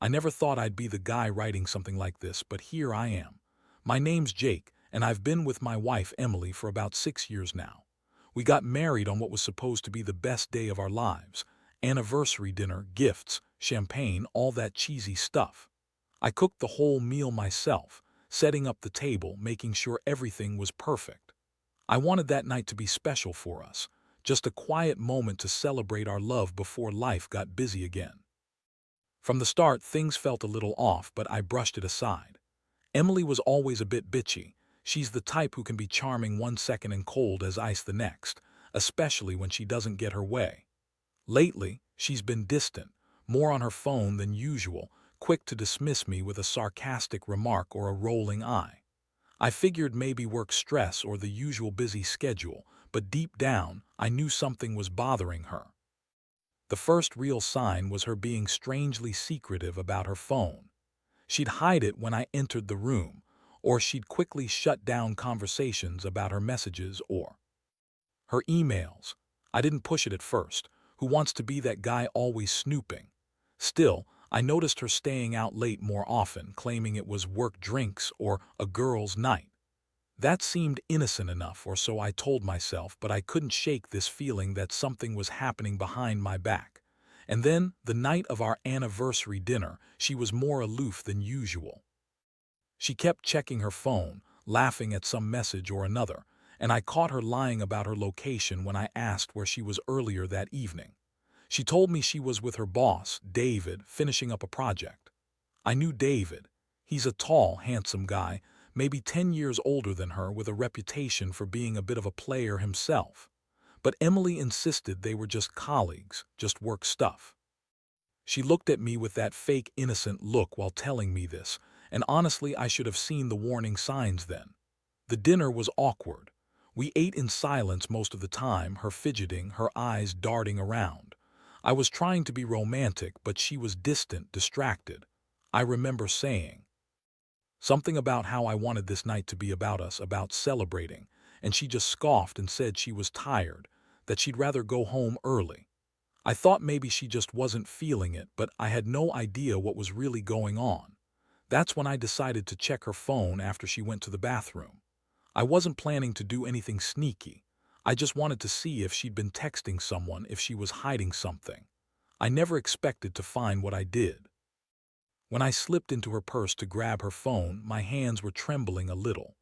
I never thought I'd be the guy writing something like this, but here I am. My name's Jake, and I've been with my wife Emily for about 6 years now. We got married on what was supposed to be the best day of our lives. Anniversary dinner, gifts, champagne, all that cheesy stuff. I cooked the whole meal myself, setting up the table, making sure everything was perfect. I wanted that night to be special for us, just a quiet moment to celebrate our love before life got busy again. From the start, things felt a little off, but I brushed it aside. Emily was always a bit bitchy. She's the type who can be charming one second and cold as ice the next, especially when she doesn't get her way. Lately, she's been distant, more on her phone than usual, quick to dismiss me with a sarcastic remark or a rolling eye. I figured maybe work stress or the usual busy schedule, but deep down, I knew something was bothering her. The first real sign was her being strangely secretive about her phone. She'd hide it when I entered the room, or she'd quickly shut down conversations about her messages or her emails. I didn't push it at first. Who wants to be that guy always snooping? Still, I noticed her staying out late more often, claiming it was work drinks or a girls' night. That seemed innocent enough, or so I told myself, but I couldn't shake this feeling that something was happening behind my back. And then, the night of our anniversary dinner, she was more aloof than usual. She kept checking her phone, laughing at some message or another, and I caught her lying about her location when I asked where she was earlier that evening. She told me she was with her boss, David, finishing up a project. I knew David. He's a tall, handsome guy, maybe 10 years older than her, with a reputation for being a bit of a player himself. But Emily insisted they were just colleagues, just work stuff. She looked at me with that fake innocent look while telling me this, and honestly I should have seen the warning signs then. The dinner was awkward. We ate in silence most of the time, her fidgeting, her eyes darting around. I was trying to be romantic, but she was distant, distracted. I remember saying something about how I wanted this night to be about us, about celebrating, and she just scoffed and said she was tired, that she'd rather go home early. I thought maybe she just wasn't feeling it, but I had no idea what was really going on. That's when I decided to check her phone after she went to the bathroom. I wasn't planning to do anything sneaky. I just wanted to see if she'd been texting someone, if she was hiding something. I never expected to find what I did. When I slipped into her purse to grab her phone, my hands were trembling a little.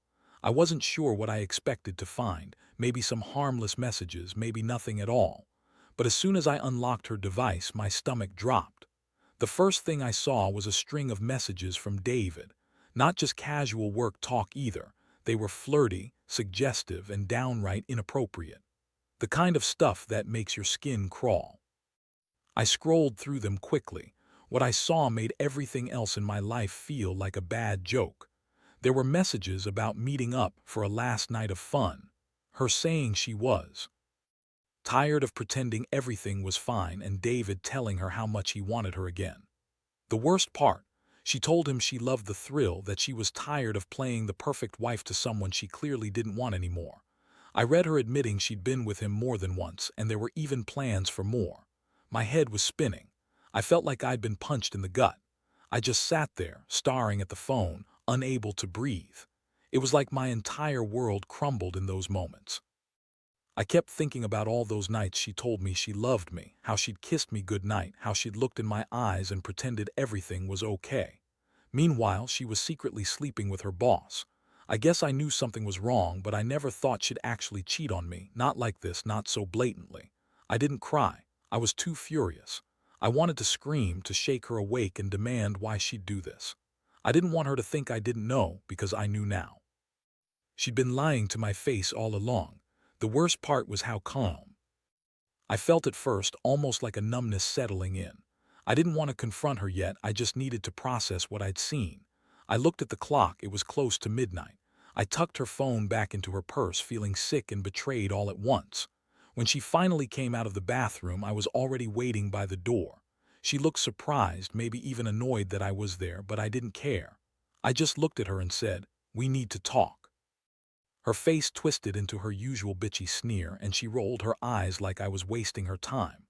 I wasn't sure what I expected to find, maybe some harmless messages, maybe nothing at all. But as soon as I unlocked her device, my stomach dropped. The first thing I saw was a string of messages from David. Not just casual work talk either. They were flirty, suggestive, and downright inappropriate. The kind of stuff that makes your skin crawl. I scrolled through them quickly. What I saw made everything else in my life feel like a bad joke. There were messages about meeting up for a last night of fun. Her saying she was tired of pretending everything was fine, and David telling her how much he wanted her again. The worst part, she told him she loved the thrill, that she was tired of playing the perfect wife to someone she clearly didn't want anymore. I read her admitting she'd been with him more than once, and there were even plans for more. My head was spinning. I felt like I'd been punched in the gut. I just sat there, staring at the phone, unable to breathe. It was like my entire world crumbled in those moments. I kept thinking about all those nights she told me she loved me, how she'd kissed me goodnight, how she'd looked in my eyes and pretended everything was okay. Meanwhile, she was secretly sleeping with her boss. I guess I knew something was wrong, but I never thought she'd actually cheat on me, not like this, not so blatantly. I didn't cry. I was too furious. I wanted to scream, to shake her awake and demand why she'd do this. I didn't want her to think I didn't know, because I knew now. She'd been lying to my face all along. The worst part was how calm. I felt at first almost like a numbness settling in. I didn't want to confront her yet, I just needed to process what I'd seen. I looked at the clock, it was close to midnight. I tucked her phone back into her purse, feeling sick and betrayed all at once. When she finally came out of the bathroom, I was already waiting by the door. She looked surprised, maybe even annoyed that I was there, but I didn't care. I just looked at her and said, "We need to talk." Her face twisted into her usual bitchy sneer, and she rolled her eyes like I was wasting her time.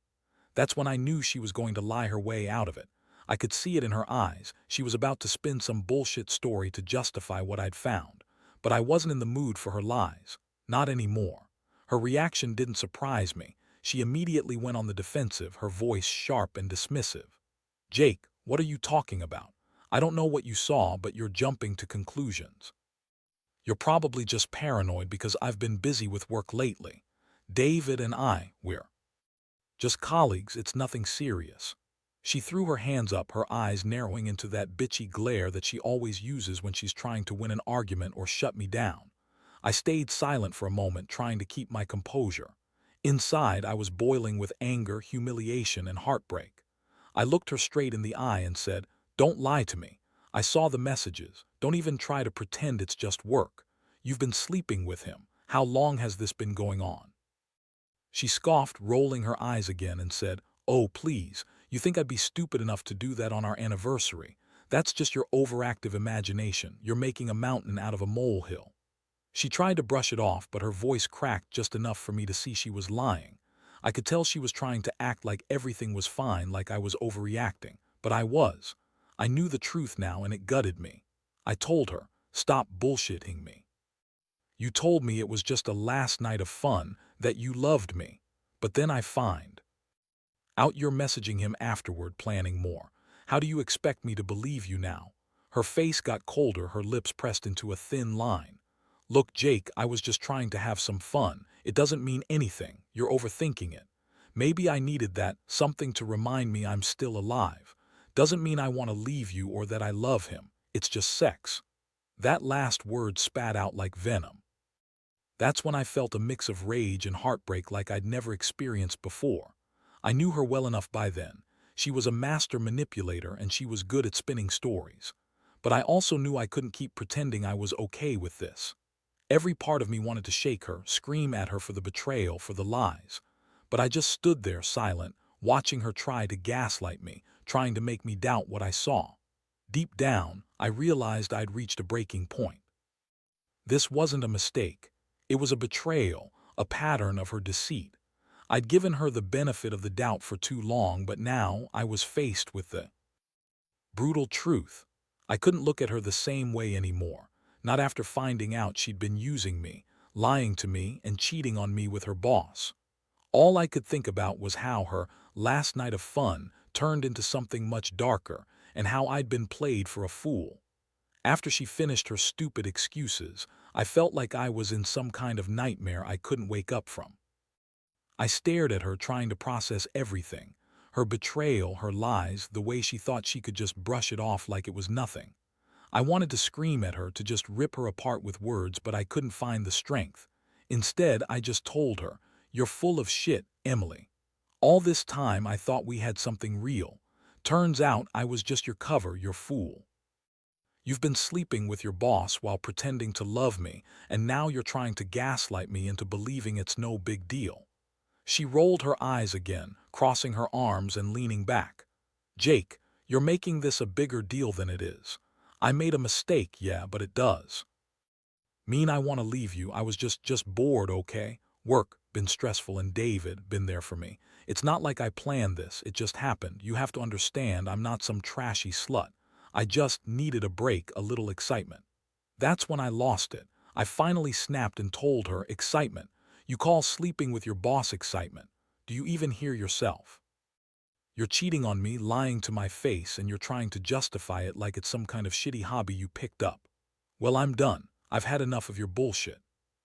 That's when I knew she was going to lie her way out of it. I could see it in her eyes. She was about to spin some bullshit story to justify what I'd found. But I wasn't in the mood for her lies. Not anymore. Her reaction didn't surprise me. She immediately went on the defensive, her voice sharp and dismissive. Jake, what are you talking about? I don't know what you saw, but you're jumping to conclusions. You're probably just paranoid because I've been busy with work lately. David and we're just colleagues, it's nothing serious. She threw her hands up, her eyes narrowing into that bitchy glare that she always uses when she's trying to win an argument or shut me down. I stayed silent for a moment, trying to keep my composure. Inside, I was boiling with anger, humiliation, and heartbreak. I looked her straight in the eye and said, "Don't lie to me. I saw the messages. Don't even try to pretend it's just work. You've been sleeping with him. How long has this been going on?" She scoffed, rolling her eyes again, and said, "Oh, please, you think I'd be stupid enough to do that on our anniversary? That's just your overactive imagination. You're making a mountain out of a molehill." She tried to brush it off, but her voice cracked just enough for me to see she was lying. I could tell she was trying to act like everything was fine, like I was overreacting, but I was. I knew the truth now, and it gutted me. I told her, "Stop bullshitting me. You told me it was just a last night of fun, that you loved me. But then I find out you're messaging him afterward, planning more. How do you expect me to believe you now?" Her face got colder, her lips pressed into a thin line. "Look, Jake, I was just trying to have some fun. It doesn't mean anything. You're overthinking it. Maybe I needed that, something to remind me I'm still alive. Doesn't mean I want to leave you or that I love him. It's just sex." That last word spat out like venom. That's when I felt a mix of rage and heartbreak like I'd never experienced before. I knew her well enough by then. She was a master manipulator and she was good at spinning stories. But I also knew I couldn't keep pretending I was okay with this. Every part of me wanted to shake her, scream at her for the betrayal, for the lies. But I just stood there silent, watching her try to gaslight me, trying to make me doubt what I saw. Deep down, I realized I'd reached a breaking point. This wasn't a mistake. It was a betrayal, a pattern of her deceit. I'd given her the benefit of the doubt for too long, but now I was faced with the brutal truth. I couldn't look at her the same way anymore, not after finding out she'd been using me, lying to me, and cheating on me with her boss. All I could think about was how her last night of fun turned into something much darker, and how I'd been played for a fool. After she finished her stupid excuses, I felt like I was in some kind of nightmare I couldn't wake up from. I stared at her, trying to process everything. Her betrayal, her lies, the way she thought she could just brush it off like it was nothing. I wanted to scream at her, to just rip her apart with words, but I couldn't find the strength. Instead, I just told her, "You're full of shit, Emily. All this time I thought we had something real. Turns out I was just your cover, your fool. You've been sleeping with your boss while pretending to love me, and now you're trying to gaslight me into believing it's no big deal." She rolled her eyes again, crossing her arms and leaning back. "Jake, you're making this a bigger deal than it is. I made a mistake, yeah, but it does mean I want to leave you. I was just bored, okay? Work, been stressful, and David, been there for me. It's not like I planned this, it just happened. You have to understand, I'm not some trashy slut. I just needed a break, a little excitement." That's when I lost it. I finally snapped and told her, "Excitement? You call sleeping with your boss excitement? Do you even hear yourself? You're cheating on me, lying to my face, and you're trying to justify it like it's some kind of shitty hobby you picked up. Well, I'm done. I've had enough of your bullshit."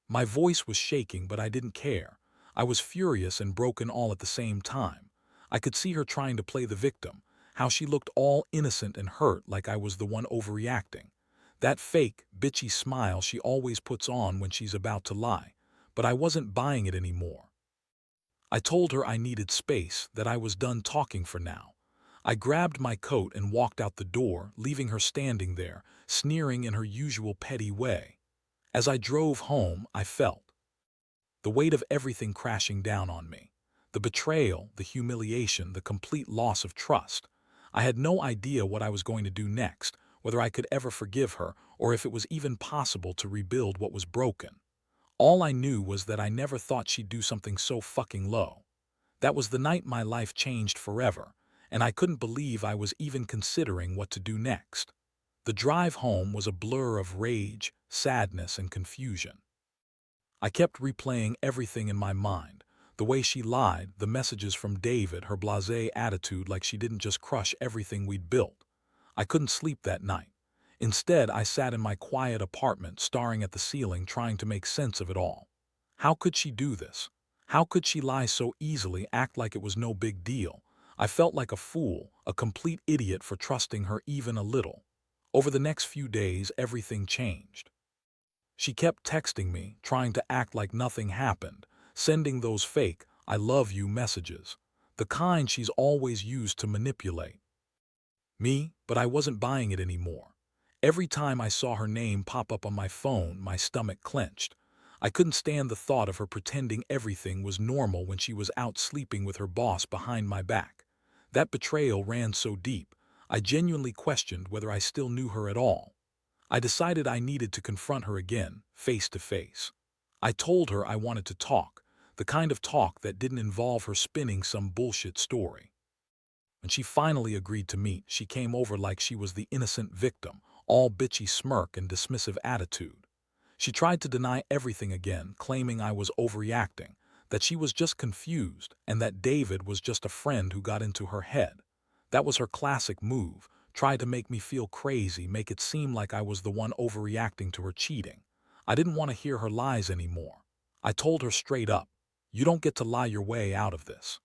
My voice was shaking, but I didn't care. I was furious and broken all at the same time. I could see her trying to play the victim, how she looked all innocent and hurt, like I was the one overreacting. That fake, bitchy smile she always puts on when she's about to lie. But I wasn't buying it anymore. I told her I needed space, that I was done talking for now. I grabbed my coat and walked out the door, leaving her standing there, sneering in her usual petty way. As I drove home, I felt the weight of everything crashing down on me. The betrayal, the humiliation, the complete loss of trust. I had no idea what I was going to do next, whether I could ever forgive her, or if it was even possible to rebuild what was broken. All I knew was that I never thought she'd do something so fucking low. That was the night my life changed forever, and I couldn't believe I was even considering what to do next. The drive home was a blur of rage, sadness, and confusion. I kept replaying everything in my mind. The way she lied, the messages from David, her blasé attitude like she didn't just crush everything we'd built. I couldn't sleep that night. Instead, I sat in my quiet apartment, staring at the ceiling, trying to make sense of it all. How could she do this? How could she lie so easily, act like it was no big deal? I felt like a fool, a complete idiot for trusting her even a little. Over the next few days, everything changed. She kept texting me, trying to act like nothing happened, sending those fake, "I love you" messages, the kind she's always used to manipulate me, but I wasn't buying it anymore. Every time I saw her name pop up on my phone, my stomach clenched. I couldn't stand the thought of her pretending everything was normal when she was out sleeping with her boss behind my back. That betrayal ran so deep, I genuinely questioned whether I still knew her at all. I decided I needed to confront her again, face to face. I told her I wanted to talk, the kind of talk that didn't involve her spinning some bullshit story. When she finally agreed to meet, she came over like she was the innocent victim, all bitchy smirk and dismissive attitude. She tried to deny everything again, claiming I was overreacting, that she was just confused, and that David was just a friend who got into her head. That was her classic move, try to make me feel crazy, make it seem like I was the one overreacting to her cheating. I didn't want to hear her lies anymore. I told her straight up, "You don't get to lie your way out of this.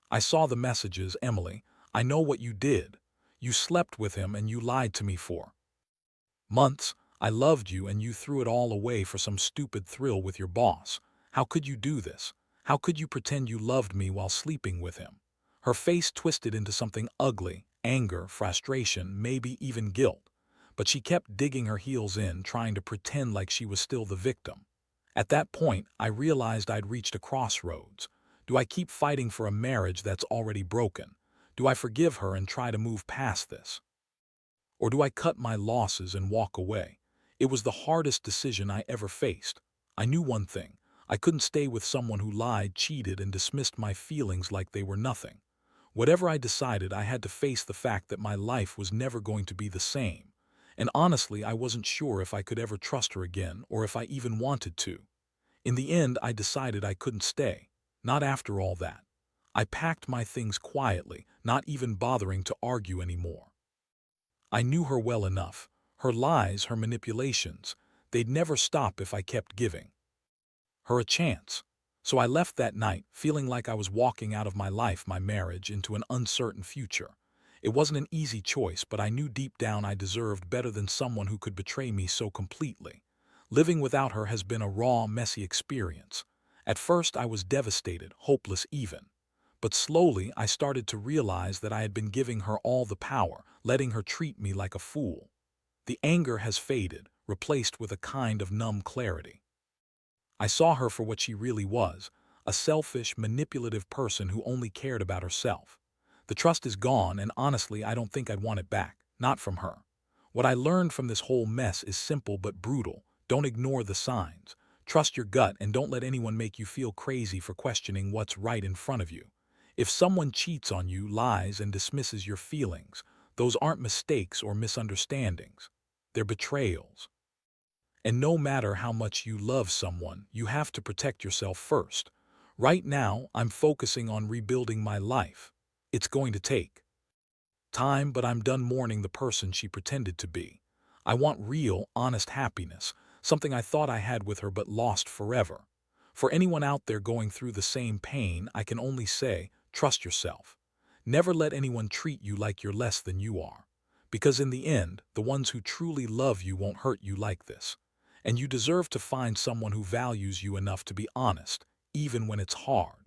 I saw the messages, Emily. I know what you did. You slept with him and you lied to me for months. I loved you and you threw it all away for some stupid thrill with your boss. How could you do this? How could you pretend you loved me while sleeping with him?" Her face twisted into something ugly, anger, frustration, maybe even guilt. But she kept digging her heels in, trying to pretend like she was still the victim. At that point, I realized I'd reached a crossroads. Do I keep fighting for a marriage that's already broken? Do I forgive her and try to move past this? Or do I cut my losses and walk away? It was the hardest decision I ever faced. I knew one thing. I couldn't stay with someone who lied, cheated, and dismissed my feelings like they were nothing. Whatever I decided, I had to face the fact that my life was never going to be the same. And honestly, I wasn't sure if I could ever trust her again or if I even wanted to. In the end, I decided I couldn't stay. Not after all that. I packed my things quietly, not even bothering to argue anymore. I knew her well enough. Her lies, her manipulations, they'd never stop if I kept giving her a chance. So I left that night, feeling like I was walking out of my life, my marriage, into an uncertain future. It wasn't an easy choice, but I knew deep down I deserved better than someone who could betray me so completely. Living without her has been a raw, messy experience. At first I was devastated, hopeless even. But slowly I started to realize that I had been giving her all the power, letting her treat me like a fool. The anger has faded, replaced with a kind of numb clarity. I saw her for what she really was, a selfish, manipulative person who only cared about herself. The trust is gone, and honestly, I don't think I'd want it back, not from her. What I learned from this whole mess is simple but brutal. Don't ignore the signs. Trust your gut and don't let anyone make you feel crazy for questioning what's right in front of you. If someone cheats on you, lies, and dismisses your feelings, those aren't mistakes or misunderstandings. They're betrayals. And no matter how much you love someone, you have to protect yourself first. Right now, I'm focusing on rebuilding my life. It's going to take time, but I'm done mourning the person she pretended to be. I want real, honest happiness, something I thought I had with her but lost forever. For anyone out there going through the same pain, I can only say, trust yourself. Never let anyone treat you like you're less than you are. Because in the end, the ones who truly love you won't hurt you like this. And you deserve to find someone who values you enough to be honest, even when it's hard.